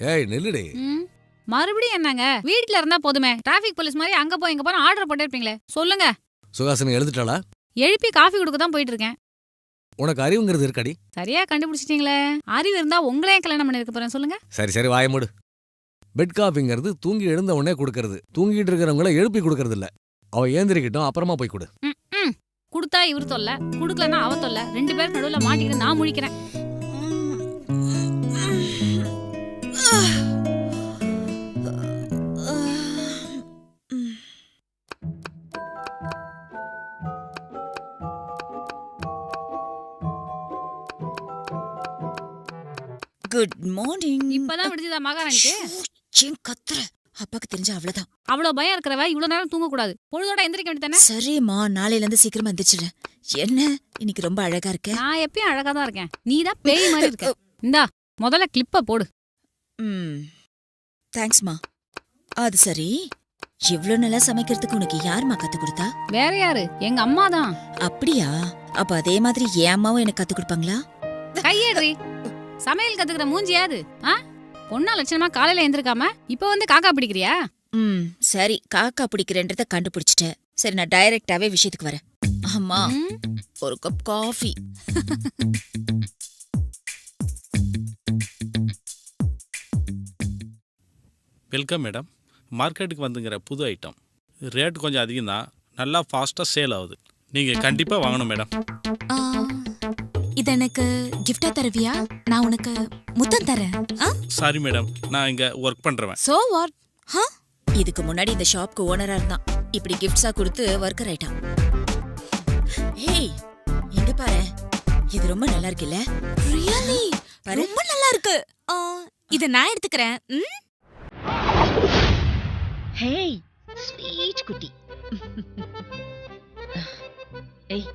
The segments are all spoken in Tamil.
ஏய் நில்லுடி. மறுபடியும் என்னங்க? வீட்ல இருந்தா போதுமே, டிராஃபிக் போலீஸ் மாதிரி அங்க போய் இங்க போய் ஆர்டர் போட்டுருப்பீங்களே, சொல்லுங்க. சுகாசினி எழுதிட்டாளா? எழுப்பி காஃபி கொடுக்க தான் போயிட்டு இருக்கேன். உனக்கு அறிவுங்கிறது இருக்காடி? சரியா கண்டுபிடிச்சிட்டீங்களே. அறிவு இருந்தா உங்களே கல்யாணம் பண்ணிருக்க போறேன், சொல்லுங்க. சரி சரி வாய மூடு. பெட் காஃபிங்கிறது தூங்கி எழுந்த உடனே கொடுக்கறது, தூங்கிட்டு இருக்கிறவங்கள எழுப்பி கொடுக்கறது இல்ல. அவ ஏந்திரிக்கிட்டோம் அப்புறமா போய் கொடு. குடுத்தா இவரு தொல்ல, குடுக்கலன்னா அவ தொல்ல, 2 பேரும் நடுவுல மாட்டிக்கிட்டு நான் முழிக்கிறேன். Good morning. இப்பதான் விடுதா மகாராணிக்கு? ஏன் கத்துற? அப்பாக்கு தெரிஞ்சா அவ்வளவுதான். அவ்வளவு பயம் இருக்கிறவ இவ்வளவு நேரம் தூங்க கூடாது. பொழுதோட எந்திரிக்க வேண்டியதானே? சரிம்மா, நாளையில இருந்து சீக்கிரமா எந்திரிச்சிடுறேன். என்ன இன்னைக்கு ரொம்ப அழகா இருக்க? நான் எப்பயும் அழகா தான் இருக்கேன். நீ தான் பேய் மாதிரி இருக்க. இந்தா முதல்ல கிளிப்ப போடு. தேங்க்ஸ்மா. அது சரி, இவ்ளோ நல்லா சமைக்கிறதுக்கு உனக்கு யாருமா கத்து கொடுத்தா? வேற யாரு? எங்க அம்மா தான். அப்படியா? அப்ப அதே மாதிரி என் அம்மாவும் எனக்கு கத்து கொடுப்பாங்களா? கையேடுறி. சமையல் கத்துக்கிற மூஞ்சியாது? பொண்ணா லட்சணமா காலையில எந்திருக்காம இப்ப வந்து காக்கா பிடிக்கிறியா? சரி, காக்கா பிடிக்கிறேன்றத கண்டுபிடிச்சிட்டேன். சரி, நான் டைரக்டாவே விஷயத்துக்கு வரேன். அம்மா, ஒரு கப் காஃபி. Welcome madam. மார்க்கெட்டுக்கு வந்துங்கிற புது ஐட்டம். ரேட் கொஞ்சம் அதிகம் தான், நல்லா ஃபாஸ்ட்டாக சேல் ஆகுது. நீங்கள் கண்டிப்பாக வாங்கணும் மேடம். இது எனக்கு கிஃப்டா தருவியா? நான் உனக்கு முத்தம் தரேன். சாரி மேடம், நான் இங்கே ஒர்க் பண்ணுறேன். So what? இதுக்கு முன்னாடி இந்த ஷாப்க்கு ஓனரா இருந்தான். இப்படி கிஃப்ட்ஸா கொடுத்து ஒர்க்கர் ஆயிட்டான். ஹேய், இங்க பாரு, இது ரொம்ப நல்லா இருக்குல்ல? ரியலி ரொம்ப நல்லா இருக்கு. இத நான் எடுத்துக்கிறேன். ஹேய் ஸ்வீட் குட்டி. ஏய்,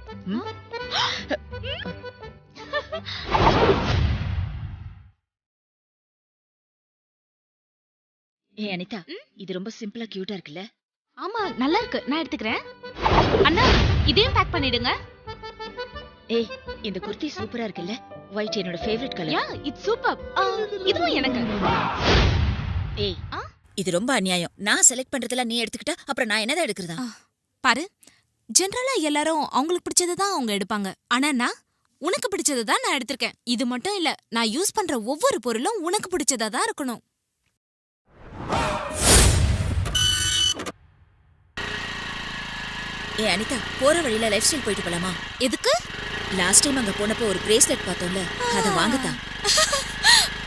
ஏய் அனிதா, இது ரொம்ப சிம்பிளா கியூட்டா இருக்குல்ல? ஆமா, நல்லா இருக்கு. நான் எடுத்துக்கிறேன். அண்ணா, இதையும் பேக் பண்ணிடுங்க. ஏய், இந்த குர்த்தி சூப்பரா இருக்குல்ல? ஒயிட் என்னோட favourite colour. Yeah, it's super. இதுவும் எனக்கு. ஏய், இது ரொம்ப அநியாயம். நான் செலக்ட் பண்றதெல்லாம் நீ எடுத்துக்கிட்டா அப்புறம் நான் என்னதான் எடுக்கிறதா? பாரு, ஜெனரலா எல்லாரும் அவங்களுக்கு பிடிச்சதுதான் அவங்க எடுப்பாங்க. ஆனா நான் உனக்கு பிடிச்சதுதான் நான் எடுத்திருக்கேன். இது மட்டும் இல்ல, நான் யூஸ் பண்ற ஒவ்வொரு பொருளும் உனக்கு பிடிச்சதா தான் இருக்கணும். ஏய் அனிதா, போற வழியில லைஃப் ஸ்டைல் போயிட்டு போலாமா? எதுக்கு? லாஸ்ட் டைம் அங்க போனப்போ ஒரு பிரேஸ்லெட் பார்த்தோம்ல, அத வாங்கத்தான்.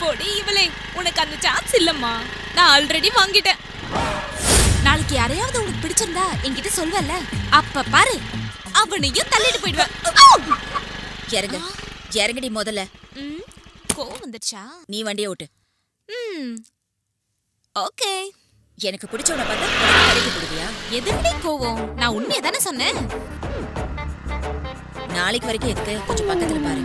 பொடி இவளே, உனக்கு அந்த சான்ஸ் இல்லம்மா. நான் ஆல்ரெடி வாங்கிட்டேன். நாளைக்கு யாரையாவது உனக்கு பிடிச்சிருந்தா என்கிட்ட சொல்வல்ல, அப்ப பாரு அவனையும் தள்ளிட்டு போயிடுவேன். இறங்க, இறங்கடி முதல்ல. கோவம் வந்துடுச்சா? நீ வண்டியை ஓட்டு. ஓகே. எனக்கு பிடிச்சவனை பார்த்தா கடைக்கு போடுவியா? எதுக்கு கோவம்? நான் உண்மையை தானே சொன்னேன். நாளைக்கு வரைக்கும் எதுக்கு? கொஞ்சம் பக்கத்துல பாரு.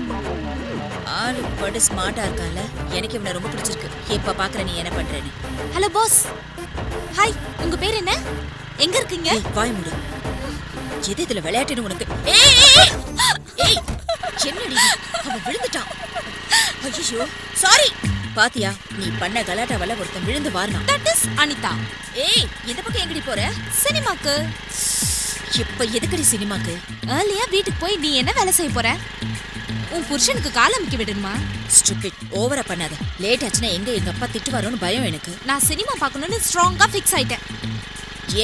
ஆளு படு ஸ்மார்ட்டா இருக்கான்ல, எனக்கு இவனை ரொம்ப பிடிச்சிருக்கு. இப்ப பாக்குற நீ என்ன பண்றேன்னு. Hello boss. ஹாய், உங்க பேர் என்ன? எங்க இருக்கீங்க? வாய் மூடு. எது இதுல விளையாட்டுன்னு உனக்கு? ஏய், என்னடி அவன் விழுந்துட்டான். ஐயோ சாரி. பாத்தியா, நீ பண்ண கலாட்டாவல ஒருத்தன் விழுந்து வாரணும். That is Anitha. ஏய், இந்த பக்கம் எங்கடி போற? சினிமாக்கு. இப்ப எதுக்கடி சினிமாக்கு? ஏர்லியா வீட்டுக்கு போய் நீ என்ன வேலை செய்ய போற? உன் புருஷனுக்கு கால் அமுக்கி விடணுமா? ஸ்டூபிட், ஓவரா பண்ணாத. லேட் ஆச்சுன்னா எங்க அப்பா திட்டுவாரோன்னு பயம் எனக்கு. நான் சினிமா பார்க்கணும்னு ஸ்ட்ராங்கா ஃபிக்ஸ் ஆயிட்டேன்.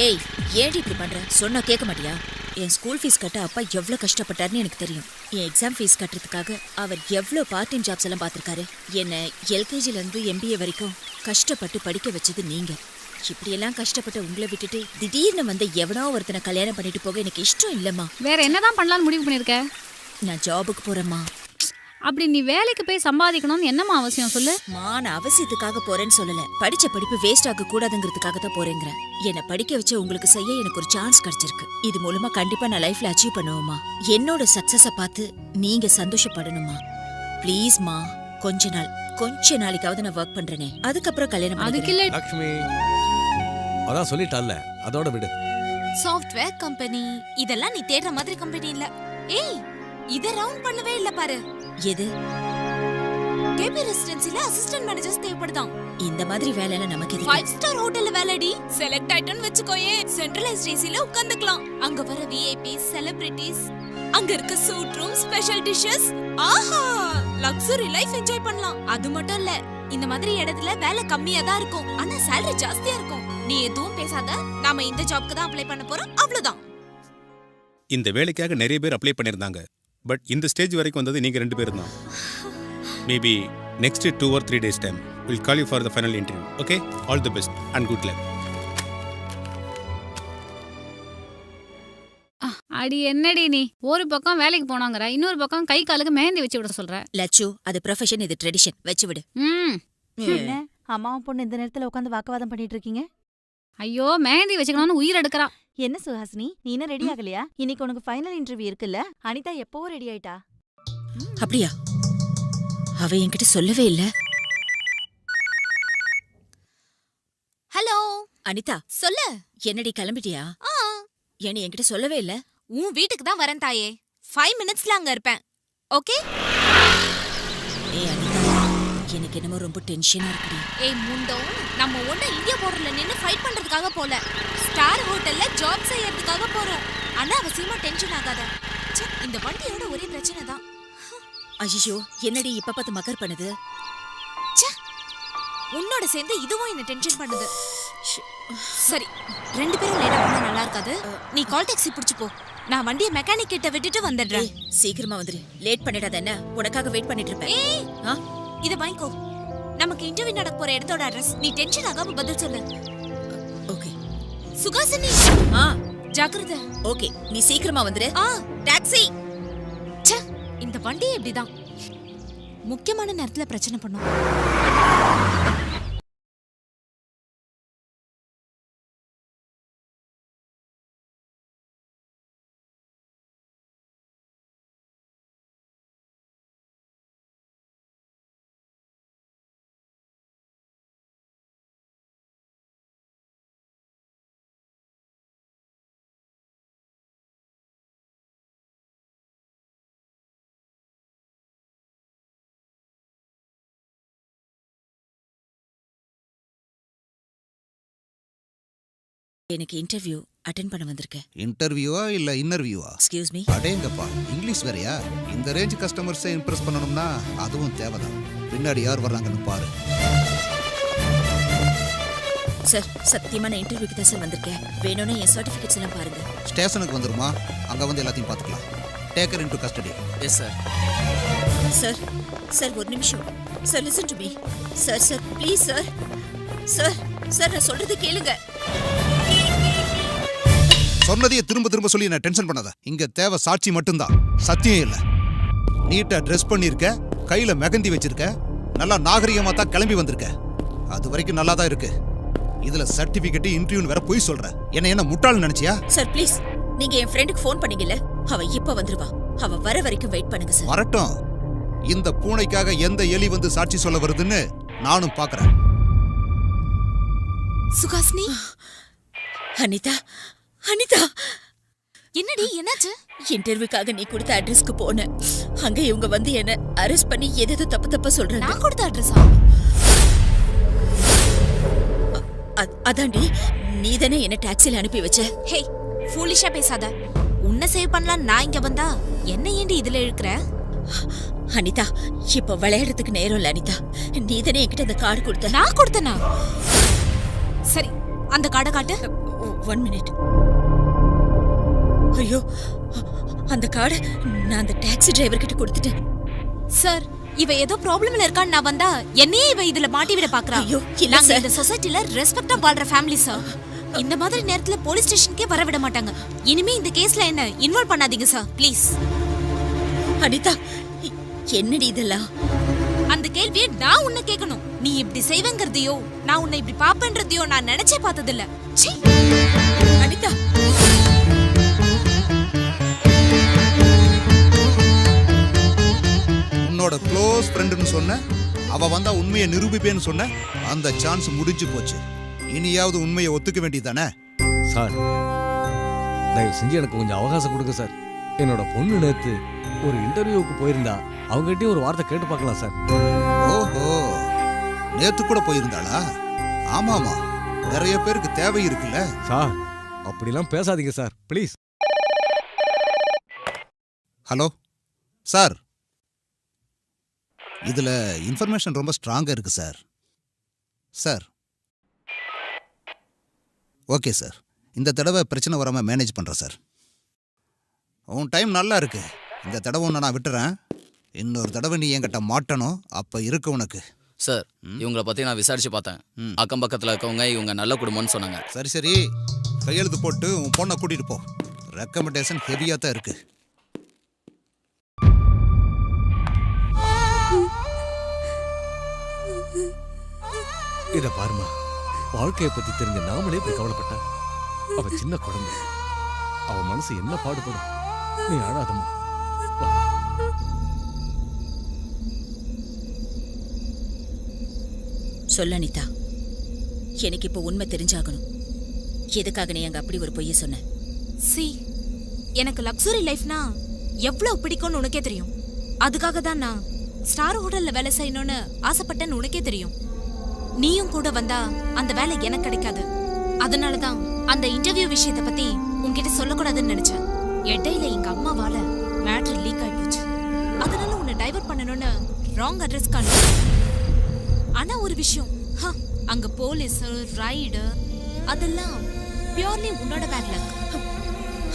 ஏய், ஏன்டி இப்படி பண்ற? சொன்னா கேட்க மாட்டியா? என் ஸ்கூல் ஃபீஸ் கட்ட அப்பா எவ்வளவு கஷ்டப்பட்டாருன்னு எனக்கு தெரியும். என் எக்ஸாம் ஃபீஸ் கட்டுறதுக்காக அவர் எவ்வளவு பார்ட் டைம் ஜாப்ஸ் எல்லாம் பார்த்திருக்காரு. என்ன எல்கேஜில இருந்து MBA வரைக்கும் கஷ்டப்பட்டு படிக்க வச்சது நீங்க. இப்படியெல்லாம் கஷ்டப்பட்ட உங்களை விட்டுட்டு திடீர்னு வந்து எவனோ ஒருத்தனை கல்யாணம் பண்ணிட்டு போக எனக்கு இஷ்டம் இல்லம்மா. வேற என்னதான் பண்ணலாம்னு முடிவு பண்ணிருக்க? நான் ஜாபுக்கு போறேம்மா. அப்படி நீ வேலைக்கு போய் சம்பாதிக்கணும்னு என்னமா அவசியம் சொல்லு? நான் அவசியத்துக்காக போறேன்னு சொல்லல, படிச்ச படிப்பு வேஸ்ட் ஆக கூடாதுங்கிறதுக்காக தான் போறேங்கிறேன். என்ன படிக்க வச்சு உங்களுக்கு செய்ய எனக்கு ஒரு சான்ஸ் கிடைச்சிருக்கு. இது மூலமா கண்டிப்பா நான் லைஃப்ல அச்சீவ் பண்ணுவேமா. என்னோட சக்சஸ பார்த்து நீங்க சந்தோஷப்படணுமா. ப்ளீஸ்மா, கொஞ்ச நாளைக்காவது நான் ஒர்க் பண்றேனே, அதுக்கப்புறம் கல்யாணம் அதுக்கு இல்ல லக்ஷ்மி, அதான் சொல்லிட்டால, அதோட விடு. சாஃப்ட்வேர் கம்பெனி இதெல்லாம் நீ தேடுற மாதிரி கம்பெனி இல்ல. ஏய், இத ரவுண்ட் பண்ணவே இல்ல பாரு. எது? கே விஐபி ரெசிடென்சில அசிஸ்டன்ட் மேனேஜர்ஸ் தேவைப்படுதாம். இந்த மாதிரி வேலைல நமக்கு எதுக்கு? 5 ஸ்டார் ஹோட்டல்ல வேலைடி. Select ஆயிட்டோன்னு வெச்சுக்கோயே, centralised ஏசில உட்கார்ந்துக்கலாம். அங்க வர விஐபிஸ், செலிபிரிட்டிஸ், அங்க இருக்க சூட் ரூம், ஸ்பெஷல் டிஷஸ், ஆஹா லக்ஸரி லைஃப் என்ஜாய் பண்ணலாம். அது மட்டும் இல்ல, இந்த மாதிரி இடத்துல வேலை கம்மியா தான் இருக்கும், ஆனா salary ஜாஸ்தியா இருக்கும். நீ எதுவும் பேசாத, நாம இந்த ஜாப்க்கு தான் அப்ளை பண்ண போறோம், அவ்வளவுதான். இந்த வேலைக்காக நிறைய பேர் அப்ளை பண்ணியிருந்தாங்க. பட் இந்த ஸ்டேஜ் வரைக்கும் வந்தது நீங்கள் 2 பேரும் தான். Maybe next 2 or 3 days time will call you for the final interview. Okay, all the best and good luck. அடி என்னடி நீ ஒரு பக்கம் வேலைக்கு போனாங்கற, இன்னொரு பக்கம் கை காலுக்கு மெஹந்தி வச்சு விட சொல்ற. லட்சு, அது ப்ரொஃபஷன், இது ட்ரெடிஷன். வச்சு விடு. என்ன அம்மாவும் பொண்ணு இந்த நேரத்துல உட்காந்து வாக்குவாதம் பண்ணிட்டு இருக்கீங்க? ஐயோ மெஹந்தி வச்சுக்கணும்னு உயிர் எடுக்கறா. என்ன சுஹாசினி, நீ இன்னும் ரெடி ஆகலையா? இன்னைக்கு உனக்கு ஃபைனல் இன்டர்வியூ இருக்குல்ல? அனிதா எப்பவோ ரெடி ஆயிட்டா. அப்படியா? அவ என்கிட்ட சொல்லவே இல்ல. ஹலோ அனிதா, சொல்லு. என்னடி கிளம்பிட்டியா? ஏன்னு என்கிட்ட சொல்லவே இல்ல. உன் வீட்டுக்கு தான் வரேன் தாயே. 5 minutesல அங்க இருப்பேன். ஓகே? ஏய் அனிதா, எனக்கு என்னமோ ரொம்ப டென்ஷனா இருக்குடி. ஏய் முண்டோ, நம்ம ஒண்ணு இந்தியா borderல நின்னு ஃபைட் பண்றதுக்காக போல. ஸ்டார் ஹோட்டல்ல ஜாப் செய்யறதுக்காக போறோம். அனாவசியமா டென்ஷன் ஆகாத. ச்சே, இந்த வண்டியோட ஒரே பிரச்சனை தான். ஐயோ, என்னடி இப்ப பார்த்து மக்கர் பண்ணுது? ச்சே, உன்னோட சேர்ந்து இதுவும் என்ன டென்ஷன் பண்ணுது. சரி, 2 பேரும் லேட்டா போனா நல்லா இருக்காது. நீ கால் டாக்ஸி புடிச்சு போ. நான் வண்டியை மெக்கானிக் கிட்ட விட்டுட்டு வந்துடுறேன். சீக்கிரமா வந்துரு. லேட் பண்ணிடாத என்ன? உனக்காக வெயிட் பண்ணிட்டு இருப்பேன். ஏய், இத வாங்கிக்கோ. நமக்கு இன்டர்வியூ நடக்க போற இடத்தோட அட்ரஸ். நீ டென்ஷன் ஆகாம பதில் சொல்லு. ஓகே. சுகாசினி, ஜாக்கிரதை. ஓகே, நீ சீக்கிரமா வந்துரு. டாக்ஸி. ச்சே, இந்த வண்டியே இப்படிதான் முக்கியமான நேரத்துல பிரச்சனை பண்ணும். எனக்கு இன்டர்வியூ அட்டெண்ட் பண்ண வந்திருக்கேன். இன்டர்வியூவா இல்ல இன்னர்வியூவா? Excuse me. அடேங்கப்பா, இங்கிலீஷ் வேறயா? இந்த ரேஞ்ச் கஸ்டமர்ஸை இம்ப்ரெஸ் பண்ணணும்னா அதுவும் தேவைதான். பின்னாடி யார் வர்றாங்கன்னு பாரு. சார், சத்தியமா நான் இன்டர்வியூக்கு தான் சார் வந்திருக்கேன். வேணும்னா என் சர்டிஃபிகேட்ஸ் எல்லாம் பாருங்க. ஸ்டேஷனுக்கு வந்துருமா? அங்க வந்து எல்லாத்தையும் பார்த்துக்கலாம். Take her into custody. Yes sir. Sir, sir ஒரு நிமிஷம். Sir listen to me. Sir, sir please sir. Sir, sir நான் சொல்றது கேளுங்க. சொன்னதையே திரும்ப திரும்ப சொல்லி நான் டென்ஷன் பண்ணாத. இங்க தேவை சாட்சி மட்டும்தான், சத்தியம் இல்ல. நீட்டா ட்ரெஸ் பண்ணிருக்க, கையில மெகந்தி வச்சிருக்க, நல்லா நாகரிகமா தான் கிளம்பி வந்திருக்க. அது வரைக்கும் நல்லா தான் இருக்கு. இதுல சர்டிபிகேட் இன்டர்வியூ வேற போய் சொல்ற. என்ன முட்டாள் நினைச்சியா? சார் ப்ளீஸ், நீங்க என் ஃப்ரெண்டுக்கு ஃபோன் பண்ணீங்கல்ல, அவ இப்ப வந்துருவா. அவ வர வரைக்கும் வெயிட் பண்ணுங்க சார். வரட்டும். இந்த பூனைக்காக எந்த எலி வந்து சாட்சி சொல்ல வருதுன்னு நானும் பாக்குறேன். சுகாசினி. அனிதா, அனிதா, என்னடி என்னாச்சு? இன்டர்வியூக்காக நீ கொடுத்த அட்ரஸ்க்கு போனேன். அங்க இவங்க வந்து என்ன அரெஸ்ட் பண்ணி ஏதேதோ தப்பு தப்பா சொல்றாங்க. நான் கொடுத்த அட்ரஸா? அதாண்டி, நீ தானே என்ன டாக்ஸில அனுப்பி வச்ச. ஹே, ஃபூலிஷா பேசாத. உன்னை சேவ் பண்ணலாம் நான் இங்க வந்தா என்ன ஏண்டி இதுல இழுக்கிற? அனிதா, இப்ப விளையாடுறதுக்கு நேரம் இல்ல அனிதா. நீ தானே என்கிட்ட அந்த கார்டு கொடுத்த. நான் கொடுத்தனா? சரி, அந்த கார்டை காட்டு. 1 minute. ஐயோ, அந்த கார்டை நான் அந்த டாக்ஸி டிரைவர் கிட்ட கொடுத்துட்டேன். சார், இவ ஏதோ ப்ராப்ளம்ல இருக்கான்னு நான் வந்தா என்னையே இவ இதுல மாட்டி விட பாக்குறா. ஐயோ, இல்ல நாங்க சார். இந்த சொசைட்டில ரெஸ்பெக்டா வாழ்ற ஃபேமிலி சார். இந்த மாதிரி நேரத்துல போலீஸ் ஸ்டேஷனுக்கே வர விட மாட்டாங்க. இனிமே இந்த கேஸ்ல என்ன இன்வால்வ் பண்ணாதீங்க சார், ப்ளீஸ். அனிதா, என்னடி இதெல்லாம்? அந்த கேள்வியை நான் உன்னை கேட்கணும். நீ இப்படி செய்வேங்கிறதையோ நான் உன்னை இப்படி பாப்பேன்றதையோ நான் நினைச்சே பார்த்ததில்ல. சீ. அனிதா, உன்னோட க்ளோஸ் ஃப்ரெண்டுன்னு சொன்ன, அவ வந்தா உண்மையை நிரூபிப்பேன்னு சொன்ன, அந்த சான்ஸ் முடிஞ்சு போச்சு. இனியாவது உண்மையை ஒத்துக்க வேண்டியதானே? சார், தயவு செஞ்சு எனக்கு கொஞ்சம் அவகாசம் கொடுங்க சார். என்னோட பொண்ணு நேத்து ஒரு இன்டர்வியூக்கு போயிருந்தா, அவங்ககிட்டயும் ஒரு வார்த்தை கேட்டு பார்க்கலாம் சார். ஓஹோ, நேத்து கூட போயிருந்தாளா? ஆமாமா, நிறைய பேருக்கு தேவை இருக்குல்ல. சார் அப்படிலாம் பேசாதீங்க சார் ப்ளீஸ். ஹலோ சார், இதுல இன்ஃபர்மேஷன் ரொம்ப ஸ்ட்ராங்கா இருக்கு சார். சார் ஓகே சார், இந்த தடவை பிரச்சனை வராம மேனேஜ் பண்றேன் சார். உன் டைம் நல்லா இருக்கு, இந்த தடவை உன்னை நான் விட்டுறேன். இன்னொரு தடவை நீ என்கிட்ட மாட்டணும், அப்ப இருக்கு உனக்கு. சார் இவங்கள பத்தி நான் விசாரிச்சு பார்த்தேன். அக்கம் பக்கத்துல இருக்கவங்க இவங்க நல்ல குடும்பம்னு சொன்னாங்க. சரி சரி, கையெழுத்து போட்டு உன் பொண்ணை கூட்டிட்டு போ. ரெக்கமெண்டேஷன் ஹெவியா தான் இருக்கு. இத பாருமா, வாழ்க்கையை பத்தி தெரிஞ்ச நாமளே இப்படி கவலைப்பட்ட. அவ சின்ன குழந்தை, அவ மனசு என்ன பாடுபடும். நீ அழாதம்மா. சொல்ல அனிதா, எனக்கு இப்போ உண்மை தெரிஞ்சாகணும். எதுக்காக நீ அங்க அப்படி ஒரு பொய்ய சொன்ன? சி, எனக்கு லக்ஸுரி லைஃப்னா எவ்வளவு பிடிக்கும்னு உனக்கே தெரியும். அதுக்காக தான் நான் ஸ்டார் ஹோட்டல்ல வேலை செய்யணும்னு ஆசைப்பட்டேன்னு உனக்கே தெரியும். நீயும் கூட வந்தா அந்த வேலை எனக்கு கிடைக்காது. அதனாலதான் அந்த இன்டர்வியூ விஷயத்தை பத்தி உன்கிட்ட சொல்லக்கூடாதுன்னு நினைச்சேன். இடையில எங்க அம்மாவால மேட்ரு லீக் ஆகி போச்சு. அதனால உன்னை டைவர்ட் பண்ணணும்னு ராங் அட்ரஸ் காண. ஆனா ஒரு விஷயம், அங்க போலீஸ் ரைடு அதெல்லாம் பியூர்லி உன்னோட பேட் லக்.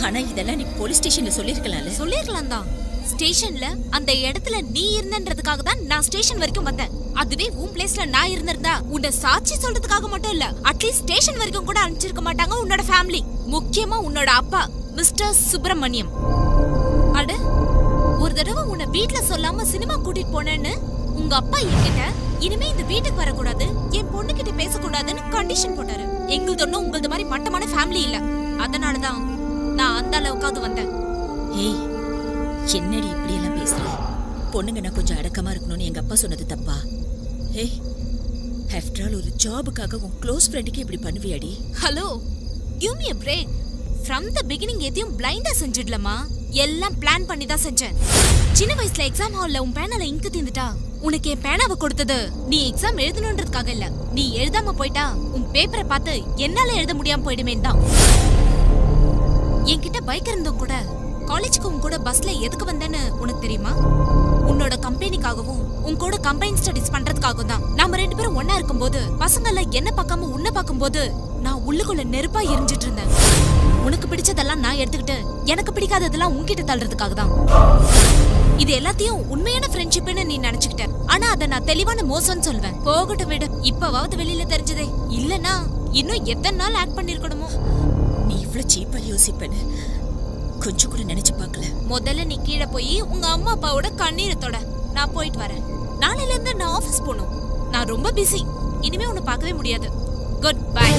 ஆனா இதெல்லாம் நீ போலீஸ் ஸ்டேஷன்ல சொல்லிருக்கலாம்ல. சொல்லிருக்கலாம் தான். ஸ்டேஷன்ல அந்த இடத்துல நீ இருந்தன்றதுக்காக தான் நான் ஸ்டேஷன் வரைக்கும் வந்தேன். அதுவே உன் பிளேஸ்ல நான் இருந்திருந்தா உன்னை சாட்சி சொல்றதுக்காக மட்டும் இல்ல, அட்லீஸ்ட் ஸ்டேஷன் வரைக்கும் கூட அனுப்பிச்சிருக்க மாட்டாங்க உன்னோட ஃபேமிலி. முக்கியமா உன்னோட அப்பா மிஸ்டர் சுப்பிரமணியம். அட, ஒரு தடவை உன்னை வீட்டுல சொல்லாம சினிமா கூட்டிட்டு போனேன்னு உங்க அப்பா என்கிட்ட இனிமே இந்த வீட்டுக்கு வரக்கூடாது, என் பொண்ணு கிட்ட பேசக்கூடாதுன்னு கண்டிஷன் போட்டாரு. எங்களுது ஒன்னும் உங்களது மாதிரி மட்டமான ஃபேமிலி இல்ல. அதனாலதான் நான் அந்த அளவுக்காவது வந்தேன். ஏய், என்னடி இப்படி எல்லாம் பேசுற? பொண்ணுங்க நான் கொஞ்சம் அடக்கமா இருக்கணும்னு எங்க அப்பா சொன்னது தப்பா? ஏய், ஆஃப்டர் ஆல் ஒரு ஜாபுக்காக உன் க்ளோஸ் ஃப்ரெண்டுக்கு இப்படி பண்ணுவியாடி? Hello, give me a break. From the beginning எதையும் பிளைண்டா செஞ்சிடலமா, எல்லாம் பிளான் பண்ணி தான் செஞ்சேன். சின்ன வயசுல எக்ஸாம் ஹால்ல உன் பேனால இங்கு தீந்துட்டா உனக்கு என் பேனாவை கொடுத்தது நீ எக்ஸாம் எழுதணுன்றதுக்காக இல்ல. நீ எழுதாம போயிட்டா உன் பேப்பரை பார்த்து என்னால எழுத முடியாம போயிடுமே தான். என்கிட்ட பைக் இருந்தும் கூட காலேஜுக்கு உன் கூட பஸ்ல எதுக்கு வந்தேன்னு உனக்கு தெரியுமா? உன்னோட கம்பெனிக்காகவும் உன் கூட கம்பைன் ஸ்டடிஸ் பண்றதுக்காகவும் தான். நாம ரெண்டு பேரும் ஒன்னா இருக்கும்போது பசங்க எல்லாம் என்ன பார்க்காம உன்னை பார்க்கும்போது நான் உள்ளுக்குள்ள நெருப்பா எரிஞ்சிட்டு இருந்தேன். உனக்கு பிடிச்சதெல்லாம் நான் எடுத்துக்கிட்டு எனக்கு பிடிக்காததெல்லாம் உன்கிட்ட தள்ளுறதுக்காக தான். இது எல்லாத்தையும் உண்மையான ஃப்ரெண்ட்ஷிப்னு நீ நினைச்சுக்கிட்ட. ஆனா அதை நான் தெளிவான மோசம்னு சொல்வேன். போகட்டும் விடு, இப்பவாவது வெளியில தெரிஞ்சதே. இல்லனா இன்னும் எத்தனை நாள் ஆக்ட் பண்ணிருக்கணுமோ. நீ இவ்வளவு சீப்பா யோசிப்பேன்னு கொஞ்சம் கூட நினைச்சு பார்க்கல. முதல்ல நீ கீழே போய் உங்க அம்மா அப்பாவோட கண்ணீரத்தோட நான் போயிட்டு வரேன். நாளையில இருந்து நான் ஆபீஸ் போகணும். நான் ரொம்ப பிஸி, இனிமே உன்னை பார்க்கவே முடியாது. Good bye.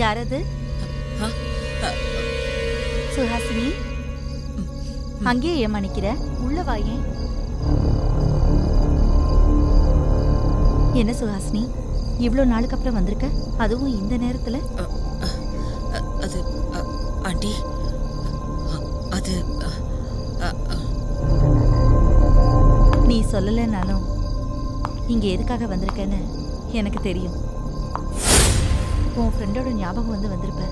யாரது? சுஹாசினி, அங்கேயே ஏமானிக்கிற, உள்ள வாயே. என்ன சுஹாசினி, இவ்வளோ நாளுக்கு அப்புறம் வந்திருக்க, அதுவும் இந்த நேரத்துல? அது ஆண்டி, அது நீ சொல்லலைனாலும் இங்க எதுக்காக வந்திருக்கேன்னு எனக்கு தெரியும். உன் ஃப்ரெண்டோட ஞாபகம் வந்திருப்ப.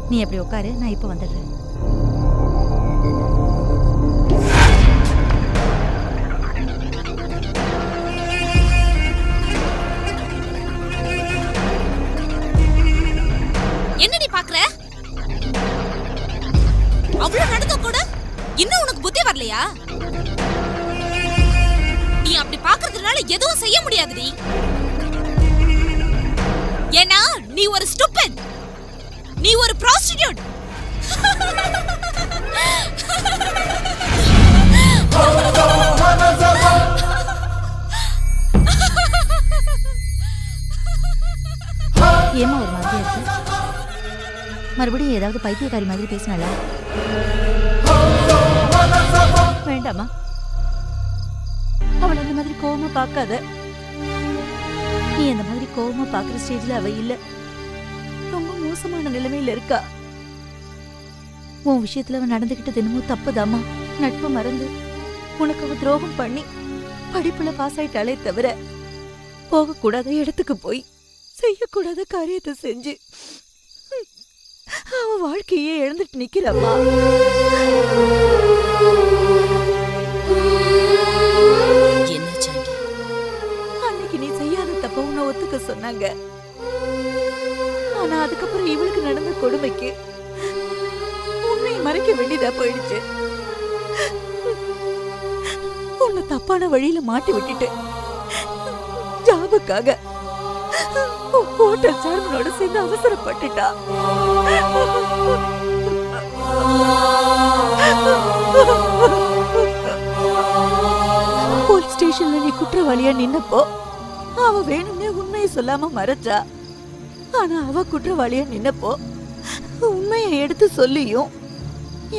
நீ அப்படி உட்காரு, நான் இப்போ வந்துடுறேன். என்னடி பாக்குற? அவ்வளவு நடக்க கூட இன்னும் உனக்கு புத்தி வரலையா? பாக்குறதுனால எதுவும் செய்ய முடியாதுடி. ஏன்னா நீ ஒரு ஸ்டூபிட், நீ ஒரு prostitute. ஏமா ஒரு மாதிரியா இருக்கு? மறுபடியும் ஏதாவது பைத்தியக்காரி மாதிரி பேசினாளா? வேண்டாமா, அவள் அந்த மாதிரி கோவமா பார்க்காத. நீ அந்த மாதிரி கோவமா பாக்குற ஸ்டேஜ்ல அவ இல்ல. ரொம்ப மோசமான நிலைமையில இருக்கா. உன் விஷயத்துல அவன் நடந்துகிட்டது என்னமோ தப்புதாமா. நட்பு மறந்து உனக்கு அவ துரோகம் பண்ணி படிப்புல பாஸ் ஆயிட்டாலே தவிர போகக்கூடாத இடத்துக்கு போய் செய்யக்கூடாத காரியத்தை செஞ்சு அவ வாழ்க்கையே இழந்துட்டு நிக்கிறம்மா. என்ன சாண்டி? அன்னைக்கு நீ செய்யாத தப்ப உன்னை ஒத்துக்க சொன்னாங்க. ஆனா அதுக்கப்புறம் இவளுக்கு நடந்த கொடுமைக்கு உன்னை மறைக்க வேண்டியதா போயிடுச்சு. உன்னை தப்பான வழியில மாட்டி விட்டுட்டு ஜாபுக்காக ஹோட்டல் சேர்மனோட சேர்ந்து அவசரப்பட்டுட்டா. போலீஸ் ஸ்டேஷன்ல நீ குற்றவாளியா நின்னப்போ அவ வேணும்னே உண்மையை சொல்லாம மறைச்சா. ஆனா அவ குற்றவாளியா நின்னப்போ உண்மையை எடுத்து சொல்லியும்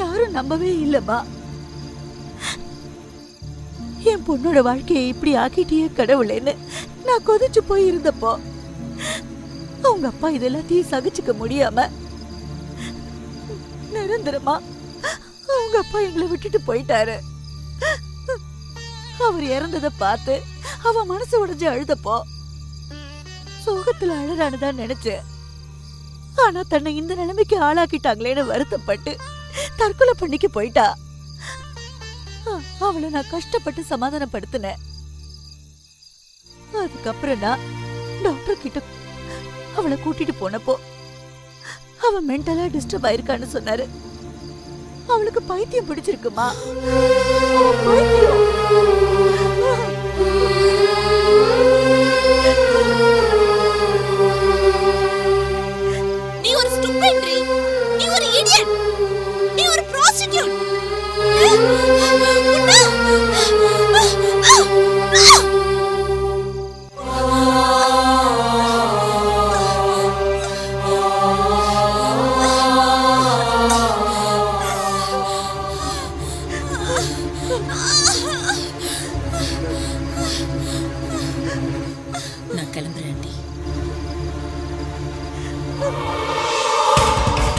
யாரும் நம்பவே இல்லம்மா. என் பொண்ணோட வாழ்க்கையை இப்படி ஆக்கிட்டியே கடவுளேன்னு நான் கொதிச்சு போய் இருந்தப்போ அவங்க அப்பா இதெல்லாத்தையும் சகிச்சுக்க முடியாம நிரந்தரமா அவங்க அப்பா எங்களை விட்டுட்டு போயிட்டாரு. அவர் இறந்ததை பார்த்து அவ மனசு உடைஞ்சு அழுதப்போ சோகத்துல அழறானுதான் நினைச்சேன். ஆனா தன்னை இந்த நிலைமைக்கு ஆளாக்கிட்டாங்களேன்னு வருத்தப்பட்டு தற்கொலை பண்ணிக்க போயிட்டா. அவளை நான் கஷ்டப்பட்டு சமாதானப்படுத்தினேன். அதுக்கப்புறம் நான் டாக்டர் கிட்ட அவளை கூட்டிட்டு போனப்போ அவ மென்டலா டிஸ்டர்ப் ஆயிருக்கான்னு சொன்னாரு. அவளுக்கு பைத்தியம் பிடிச்சிருக்குமா? பைத்தியம். நீ ஒரு stupid, நீ ஒரு idiot, நீ ஒரு prostitute. நான் கிளம்புறேன் ஆண்டி.